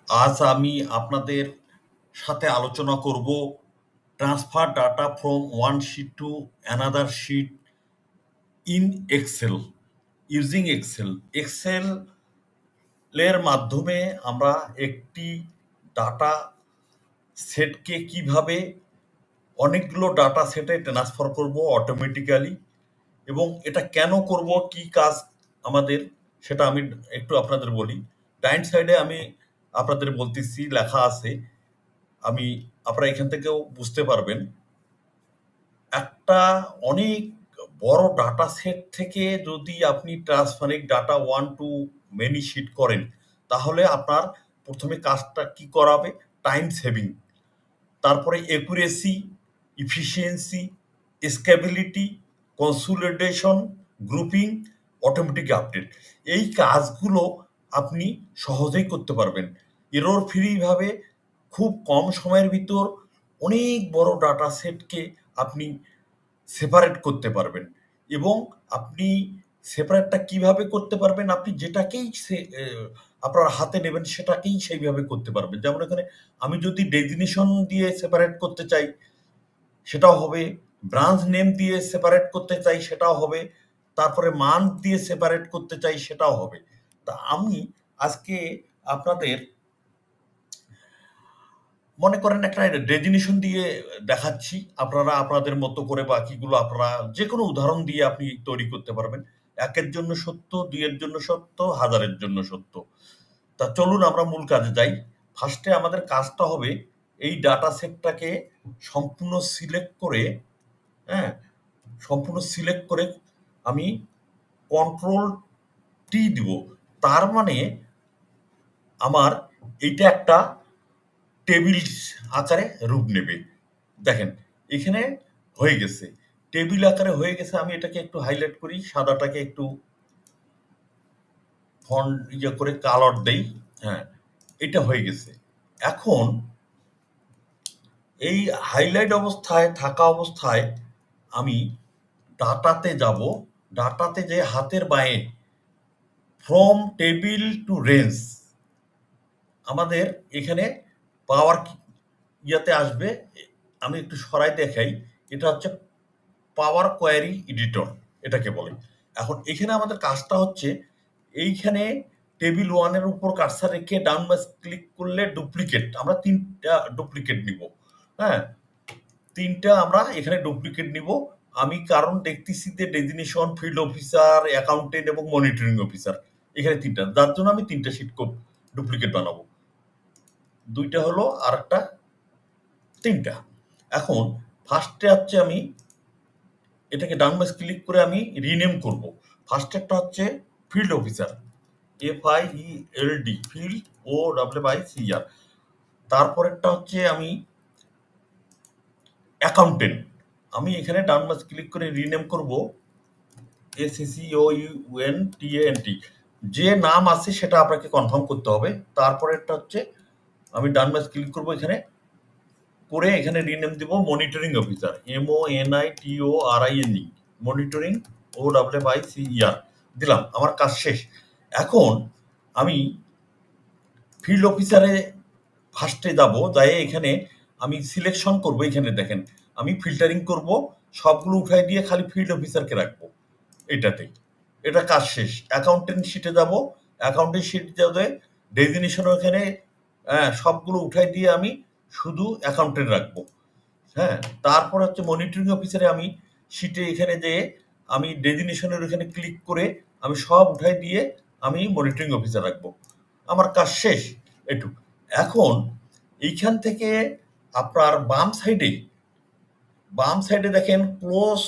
আজ আমি আপনাদের সাথে আলোচনা করব transfer data from one sheet to another sheet in Excel using Excel. Excel এর মাধ্যমে আমরা একটি ডাটা সেটকে কিভাবে অনেকগুলো ডাটা সেটে ট্রান্সফার করব অটোমেটিক্যালি, এবং এটা কেন করব, কি কাজ আমাদের, সেটা আমি একটু আপনাদের বলি। ডাইন সাইডে আমি আপনাদের বলতেছি, লেখা আছে, আমি আপনারা এখান থেকেও বুঝতে পারবেন। একটা অনেক বড় ডাটা সেট থেকে যদি আপনি transferring data one to many sheet করেন, তাহলে আপনার প্রথমে কাজটা কি করাবে? টাইম সেভিং, তারপরে accuracy, efficiency, scalability, consolidation, grouping, automatic update. এই কাজগুলো আপনি সহজেই করতে পারবেন এরর ফ্রি ভাবে, খুব কম সময়ের ভিতর অনেক বড় ডাটা সেটকে আপনি সেপারেট করতে পারবেন। এবং আপনি সেপারেটটা কিভাবে করতে পারবেন? আপনি যেটাকেই আপনার হাতে নেবেন সেটাকেই সেইভাবে করতে পারবেন। যেমন এখানে আমি যদি ডেজিগনেশন দিয়ে সেপারেট করতে চাই সেটাও হবে, ব্রাঞ্চ নেম দিয়ে সেপারেট করতে চাই সেটাও হবে, তারপরে মান্থ দিয়ে সেপারেট করতে চাই সেটাও হবে। তা আমি আজকে আপনাদের মনে করেন একটা ডেজিগনেশন দিয়ে দেখাচ্ছি, আপনারা আপনাদের মতো করে বাকিগুলো আপনারা যে কোনো উদাহরণ দিয়ে আপনি তৈরি করতে পারবেন। একের জন্য সত্য, দুইয়ের জন্য সত্য, হাজারের জন্য সত্য। তা চলুন আমরা মূল কাজে যাই। ফার্স্টে আমাদের কাজটা হবে এই ডাটা সেটটাকে সম্পূর্ণ সিলেক্ট করে, হ্যাঁ, সম্পূর্ণ সিলেক্ট করে আমি কন্ট্রোল টি দিব। তার মানে আমার এইটা একটা টেবিল আকারে রূপ নেবে। দেখেন এখানে হয়ে গেছে, টেবিল আকারে হয়ে গেছে। আমি এটাকে একটু হাইলাইট করি, সাদাটাকে একটু ফন্ট ইয়ে করে কালার দেই। হ্যাঁ, এটা হয়ে গেছে। এখন এই হাইলাইট অবস্থায় থাকা অবস্থায় আমি ডাটাতে যাব। ডাটাতে যে হাতের বাঁয়ে ফ্রম টেবিল টু রেঞ্জ, আমাদের এখানে পাওয়ার ইয়াতে আসবে। আমি একটু সরাই দেখাই, এটা হচ্ছে পাওয়ার কোয়ারি এডিটর, এটাকে বলে। এখন এখানে আমাদের কাজটা হচ্ছে, এইখানে টেবিল ওয়ানের উপর কার্সার রেখে ডাউন মাউস ক্লিক করলে ডুপ্লিকেট, আমরা তিনটা ডুপ্লিকেট নিব। হ্যাঁ, তিনটা আমরা এখানে ডুপ্লিকেট নিব। আমি কারণ দেখতেছি যে ডেজিগনেশন, ফিল্ড অফিসার, অ্যাকাউন্টেন্ট এবং মনিটরিং অফিসার, এখানে তিনটা, যার জন্য আমি তিনটা শিট ডুপ্লিকেট বানাবো। দুইটা হলো, আর একটা, তিনটা। এখন ফার্স্টে হচ্ছে আমি এটাকে ডাউন মাউস ক্লিক করে আমি রিনেম করব। ফার্স্টেরটা হচ্ছে field officer, FIELD, field, OFFICR। তারপরেরটা হচ্ছে আমি অ্যাকাউন্টেন্ট, আমি এখানে ডাউন মাউস ক্লিক করে রিনেম করব ACCOUNTANT। যে নাম আছে সেটা আপনাকে কনফার্ম করতে হবে। তারপরেরটা হচ্ছে আমি ডান মাউস ক্লিক করব এখানে করে, এখানে রিনেম দিব monitoring officer, MONITORING, monitoring, OFFICER দিলাম। আমার কাজ শেষ। এখন আমি ফিল্ড অফিসারে ফার্স্টে যাব, যাই এখানে আমি সিলেকশন করব। এখানে দেখেন আমি ফিল্টারিং করব, সবগুলো উঠাই দিয়ে খালি ফিল্ড অফিসারকে রাখবো এটাতেই। এটা কাজ শেষ। অ্যাকাউন্টেন্ট শিটে যাব, অ্যাকাউন্টেন্ট শিট যাবে ডেজিগনেশন, ওখানে সবগুলো উঠাই দিয়ে আমি শুধু অ্যাকাউন্টেন্ট রাখবো। হ্যাঁ, তারপর হচ্ছে মনিটরিং অফিসারে আমি শিটে এখানে যে আমি ডেজিগনেশনের ওখানে ক্লিক করে আমি সব উঠাই দিয়ে আমি মনিটরিং অফিসার রাখবো। আমার কাজ শেষ একটু। এখন এইখান থেকে আপনার বাম সাইডে দেখেন ক্লোজ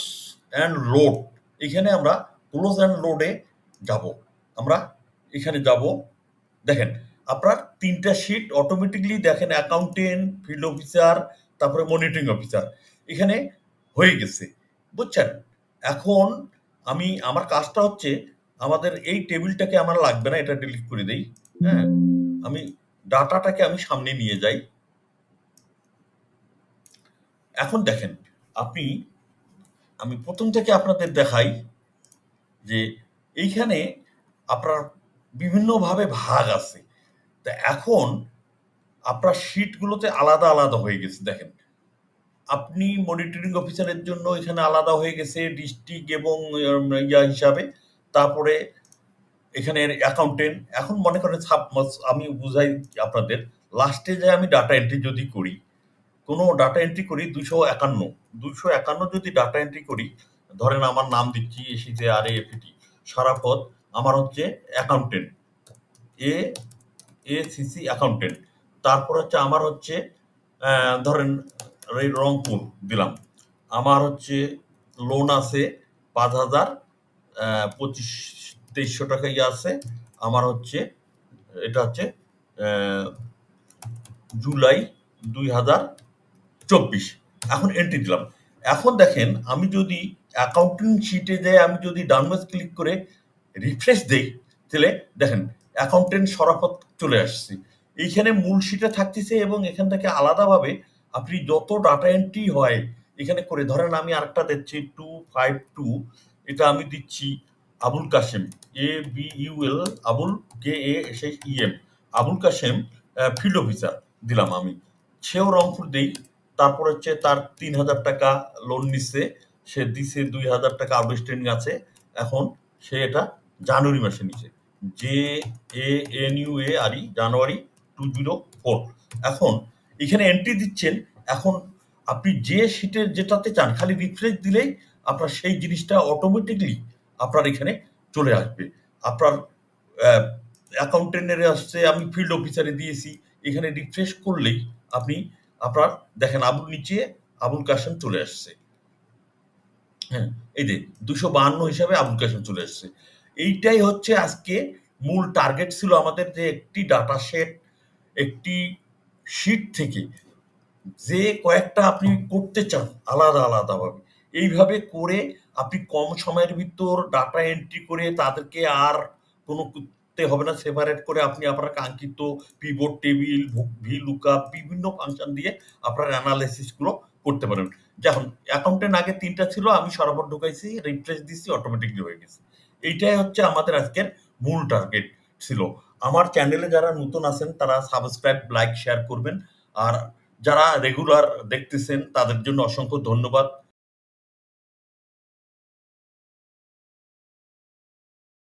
অ্যান্ড লোড, এখানে আমরা ক্লোজ অ্যান্ড লোডে যাব। আমরা এখানে যাব, দেখেন আপনার তিনটা শিট অটোমেটিকলি দেখেন, অ্যাকাউন্টেন্ট, ফিল্ড অফিসার, তারপরে মনিটরিং অফিসার এখানে হয়ে গেছে, বুঝছেন? এখন আমার কাজটা হচ্ছে, আমাদের এই টেবিলটাকে আমার লাগবে না, এটা ডিলিট করে দেই। হ্যাঁ, আমি ডাটাটাকে আমি সামনে নিয়ে যাই। এখন দেখেন আপনি, আমি প্রথম থেকে আপনাদের দেখাই যে এইখানে আপনার বিভিন্নভাবে ভাগ আছে। তা এখন আপনার শিটগুলোতে আলাদা আলাদা হয়ে গেছে দেখেন। আপনি মনিটরিং অফিসারের জন্য এখানে আলাদা হয়ে গেছে ডিস্ট্রিক্ট এবং হিসাবে। তারপরে এখানে অ্যাকাউন্টেন্ট। এখন মনে করেন আমি বুঝাই আপনাদের, লাস্টে যে আমি ডাটা এন্ট্রি যদি করি, কোনো ডাটা এন্ট্রি করি 251 যদি ডাটা এন্ট্রি করি, ধরেন আমার নাম দিচ্ছি এসিতে আর এফিটি সারাপদ, আমার হচ্ছে অ্যাকাউন্টেন্ট এ এসিসি অ্যাকাউন্টেন্ট। তারপর হচ্ছে আমার হচ্ছে ধরেন এই রংপুর দিলাম, আমার হচ্ছে লোন আছে 5,000, 25-2300 টাকা ইয়ে আছে। আমার হচ্ছে এটা হচ্ছে জুলাই 2024। এখন এন্ট্রি দিলাম। এখন দেখেন আমি যদি অ্যাকাউন্টিং শিটে যাই, আমি যদি ডান মাউস ক্লিক করে রিফ্রেশ দেই, তাহলে দেখেন অ্যাকাউন্টেন্ট সরাফত চলে আসছে। এইখানে মূল শিটে থাকতেছে এবং এখান থেকে আলাদাভাবে আপনি যত ডাটা এন্ট্রি হয় এখানে করে, ধরেন আমি আরেকটা দিচ্ছি 252, এটা আমি দিচ্ছি Abul Kashem, ABUL, Abul KASEM, Abul Kashem field officer দিলাম আমি। সেও রংপুর দেই। তারপর হচ্ছে তার 3,000 টাকা লোন নিচ্ছে, সে দিছে 2,000 টাকা আউটস্ট্যান্ডিং আছে। এখন সে এটা জানুয়ারি মাসে নিছে, JANUARE, জানুয়ারি 2004। এখন এখানে এন্ট্রি দিচ্ছেন। এখন আপনি যে শিটের যেটাতে চান খালি রিফ্রেশ দিলেই আপনার সেই জিনিসটা অটোমেটিকলি আপনার এখানে চলে আসবে। আপনার অ্যাকাউন্টেন্টের আসছে, আমি ফিল্ড অফিসারে দিয়েছি, এখানে রিফ্রেশ করলেই আপনি আপনার দেখেন আবুল নিচে আবুল কাশেম চলে আসছে। হ্যাঁ, এই যে 252 হিসাবে আবুল কাশেম চলে আসছে। এইটাই হচ্ছে আজকে মূল টার্গেট ছিল আমাদের, যে একটি ডাটা সেট, একটি শিট থেকে যে কয়েকটা আপনি করতে চান আলাদা আলাদাভাবে, এইভাবে করে আপনি কম সময়ের ভিতর ডাটা এন্ট্রি করে তাদেরকে আর কোনো করতে হবে না, সেপারেট করে আপনি আপনার কাঙ্ক্ষিত পিভট টেবিল, VLOOKUP বিভিন্ন ফাংশন দিয়ে আপনার অ্যানালাইসিস গুলো করতে পারেন। যেমন অ্যাকাউন্টেন্ট আগে 3টা ছিল, আমি সরাসরি ঢুকাইছি, রিফ্রেশ দিচ্ছি, অটোমেটিকলি হয়ে গেছে। এইটাই হচ্ছে আমাদের আজকের মূল টার্গেট ছিল। আমার চ্যানেলে যারা নতুন আছেন তারা সাবস্ক্রাইব, লাইক, শেয়ার করবেন। আর যারা রেগুলার দেখতেছেন তাদের জন্য অসংখ্য ধন্যবাদ।